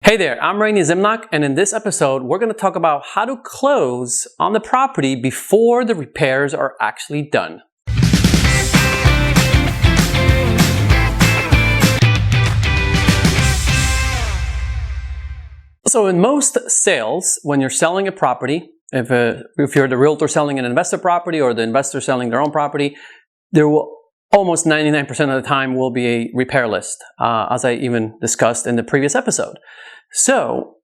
Hey there, I'm Zimnoch, and in this episode, we're going to talk about how to close on the property before the repairs are actually done. So in most sales, when you're selling a property, if you're the realtor selling an investor property or the investor selling their own property, there will almost 99% of the time will be a repair list, as I even discussed in the previous episode. So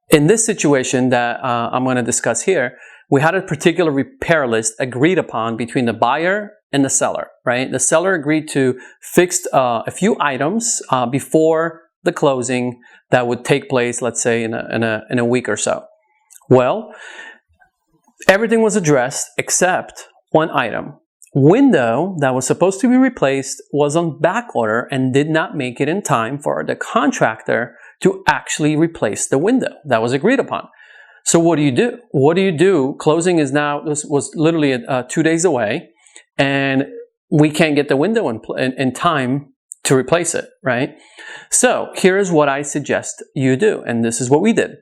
in this situation that I'm going to discuss here, we had a particular repair list agreed upon between the buyer and the seller, right? The seller agreed to fix a few items before the closing that would take place, let's say, in a week or so. Well, everything was addressed except one item. Window that was supposed to be replaced was on back order and did not make it in time for the contractor to actually replace the window that was agreed upon. So what do you do? What do you do? Closing is now, this was literally 2 days away, and we can't get the window in time to replace it, right? So here is what I suggest you do, and this is what we did.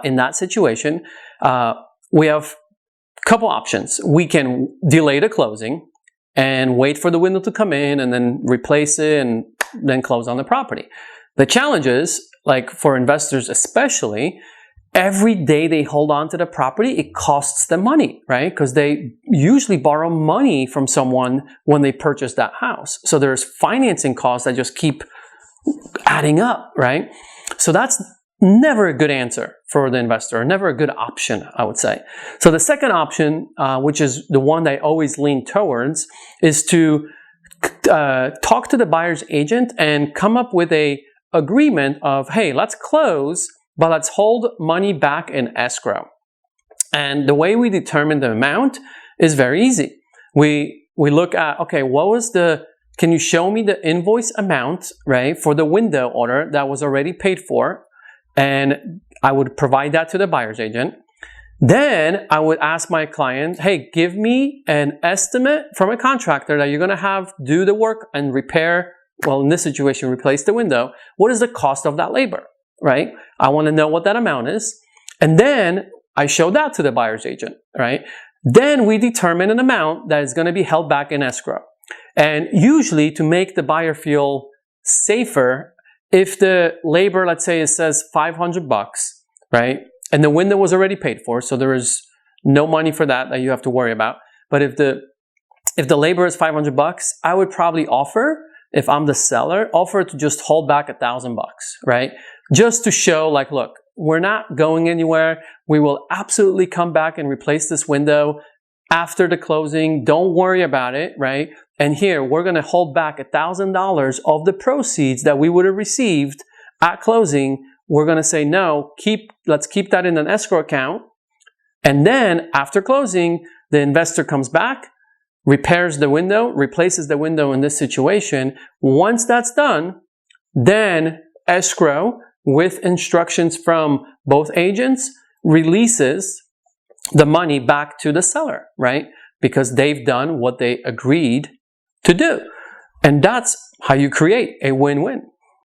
In that situation, we have couple options. We can delay the closing and wait for the window to come in and then replace it and then close on the property. The challenge is, like for investors especially, every day they hold on to the property, it costs them money, right? Because they usually borrow money from someone when they purchase that house. So there's financing costs that just keep adding up, right? So that's never a good answer for the investor, never a good option, I would say. So the second option, which is the one that I always lean towards, is to talk to the buyer's agent and come up with a agreement of, hey, let's close, but let's hold money back in escrow. And the way we determine the amount is very easy. We look at, okay, can you show me the invoice amount, right, for the window order that was already paid for? And I would provide that to the buyer's agent. Then I would ask my client, hey, give me an estimate from a contractor that you're going to have do the work and repair, well, in this situation, replace the window. What is the cost of that labor, right? I want to know what that amount is. And then I show that to the buyer's agent, right? Then we determine an amount that is going to be held back in escrow. And usually to make the buyer feel safer, if the labor, let's say it says $500, right? And the window was already paid for, so there is no money for that you have to worry about. But if the labor is $500, I would probably offer, if I'm the seller, offer to just hold back $1,000, right? Just to show, like, look, we're not going anywhere. We will absolutely come back and replace this window after the closing. Don't worry about it, right? And here, we're going to hold back $1,000 of the proceeds that we would have received at closing. We're going to say, no, let's keep that in an escrow account. And then after closing, the investor comes back, repairs the window, replaces the window in this situation. Once that's done, then escrow, with instructions from both agents, releases the money back to the seller, right? Because they've done what they agreed to do. And that's how you create a win-win.